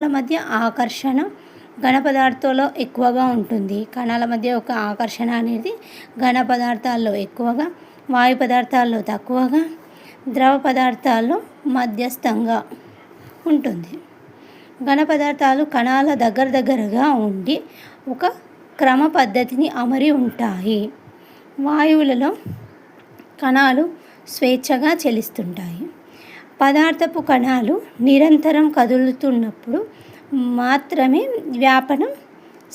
మధ్య ఆకర్షణ ఘన పదార్థాల్లో ఎక్కువగా ఉంటుంది. కణాల మధ్య ఒక ఆకర్షణ అనేది ఘన పదార్థాల్లో ఎక్కువగా, వాయు పదార్థాల్లో తక్కువగా, ద్రవ పదార్థాల్లో మధ్యస్థంగా ఉంటుంది. ఘన పదార్థాలు కణాల దగ్గరగా ఉండి ఒక క్రమ పద్ధతిని అమరి ఉంటాయి. వాయువులలో కణాలు స్వేచ్ఛగా చలిస్తుంటాయి. పదార్థపు కణాలు నిరంతరం కదులుతున్నప్పుడు మాత్రమే వ్యాపనం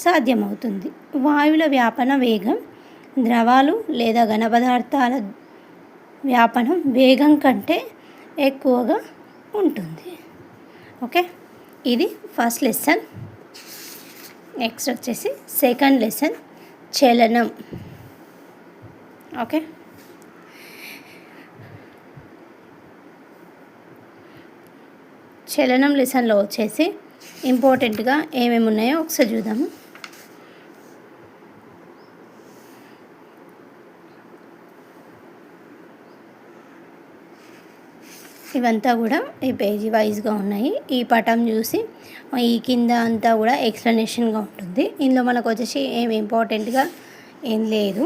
సాధ్యమవుతుంది. వాయువుల వ్యాపన వేగం ద్రవాలు లేదా ఘన పదార్థాల వ్యాపనం వేగం కంటే ఎక్కువగా ఉంటుంది. ఓకే, ఇది ఫస్ట్ లెసన్. నెక్స్ట్ వచ్చేసి సెకండ్ లెసన్ చలనం. ఓకే, చలనం లెసన్లో వచ్చేసి ఇంపార్టెంట్గా ఏమేమి ఉన్నాయో ఒకసారి చూద్దాము. ఇవంతా కూడా ఈ పేజీ వైజ్గా ఉన్నాయి. ఈ పటం చూసి ఈ కింద అంతా కూడా ఎక్స్ప్లెనేషన్గా ఉంటుంది. ఇందులో మనకు వచ్చేసి ఏమి ఇంపార్టెంట్గా ఏం లేదు.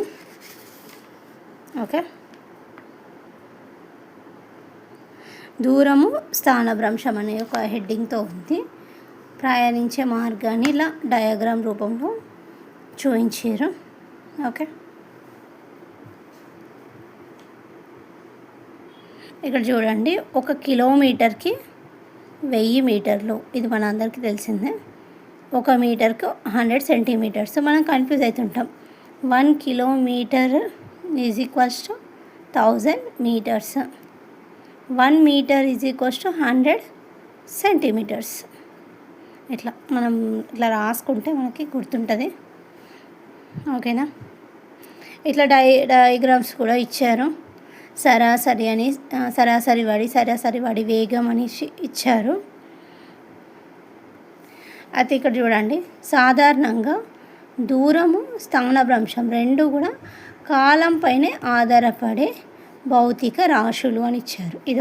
ఓకే, దూరము స్థానభ్రంశం అనే ఒక హెడ్డింగ్తో ఉంది. ప్రయాణించే మార్గాన్ని ఇలా డయాగ్రామ్ రూపంలో చూపించారు. ఓకే, ఇక్కడ చూడండి, 1 కిలోమీటర్కి 1000 మీటర్లు. ఇది మన అందరికీ తెలిసిందే. 1 మీటర్కు 100 సెంటీమీటర్స్. మనం కన్ఫ్యూజ్ అవుతుంటాం. 1 kilometre is equals to 1000 metres. 1 metre is equals to 100 centimetres. ఇట్లా మనం ఇట్లా రాసుకుంటే మనకి గుర్తుంటుంది. ఓకేనా, ఇట్లా డయాగ్రామ్స్ కూడా ఇచ్చారు. సరాసరి వాడి వేగం అనేసి ఇచ్చారు. అయితే ఇక్కడ చూడండి, సాధారణంగా దూరము స్థానభ్రంశం రెండు కూడా కాలం పైనే ఆధారపడే భౌతిక రాశులు అని ఇచ్చారు. ఇది